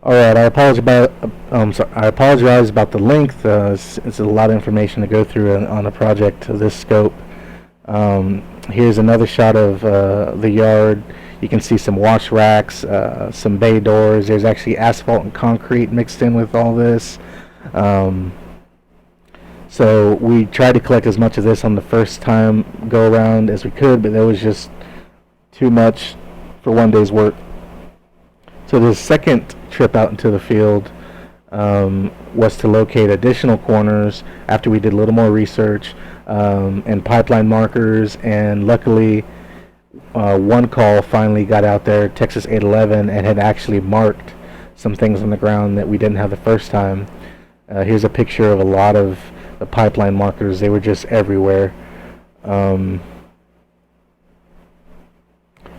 All right, I apologize about the length. It's a lot of information to go through on a project of this scope. Here's another shot of the yard. You can see some wash racks, some bay doors. There's actually asphalt and concrete mixed in with all this. So we tried to collect as much of this on the first time go around as we could, but there was just too much for one day's work. So the second trip out into the field was to locate additional corners after we did a little more research and pipeline markers, and luckily one call finally got out there, Texas 811, and had actually marked some things on the ground that we didn't have the first time. Here's a picture of a lot of the pipeline markers. They were just everywhere.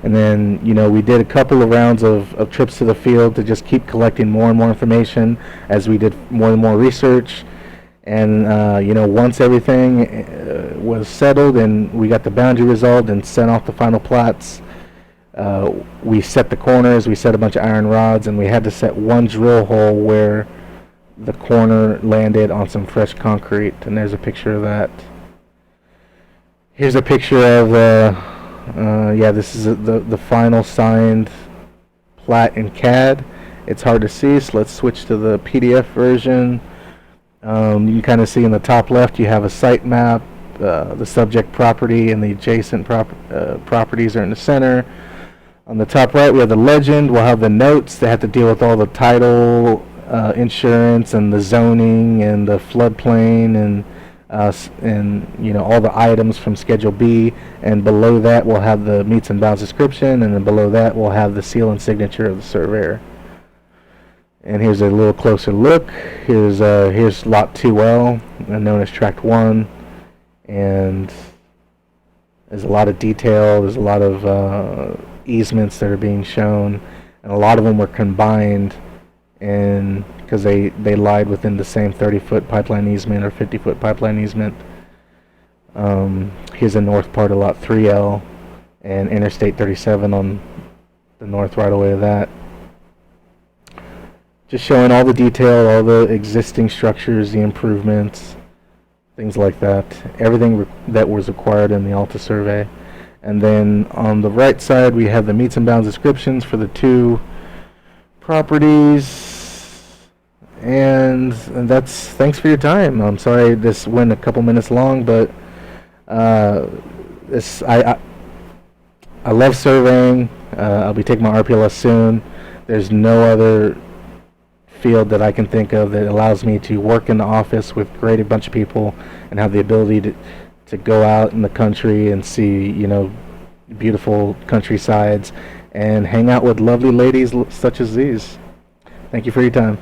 And then, we did a couple of rounds of trips to the field to just keep collecting more and more information as we did more and more research. And, once everything was settled and we got the boundary resolved and sent off the final plats, we set the corners, we set a bunch of iron rods, and we had to set one drill hole where the corner landed on some fresh concrete. And there's a picture of that. Here's a picture of this is the final signed plat in CAD. It's hard to see, so let's switch to the PDF version. You can kind of see in the top left you have a site map. The subject property and the adjacent properties are in the center. On the top right we have the legend. We'll have the notes that have to deal with all the title, insurance, and the zoning and the floodplain and all the items from Schedule B, and below that we'll have the meets and bounds description, and then below that we'll have the seal and signature of the surveyor. And here's a little closer look. Here's Lot 2L, known as Tract 1, and there's a lot of detail. There's a lot of easements that are being shown, and a lot of them were combined because they lied within the same 30-foot pipeline easement or 50-foot pipeline easement. Here's the north part of Lot 3L and Interstate 37 on the north right-of-way of that. Just showing all the detail, all the existing structures, the improvements, things like that. Everything that was required in the Alta survey. And then on the right side we have the meets and bounds descriptions for the two properties. And that's, thanks for your time. I'm sorry this went a couple minutes long, but I love surveying. I'll be taking my RPLS soon. There's no other field that I can think of that allows me to work in the office with a great bunch of people and have the ability to go out in the country and see, beautiful countrysides and hang out with lovely ladies such as these. Thank you for your time.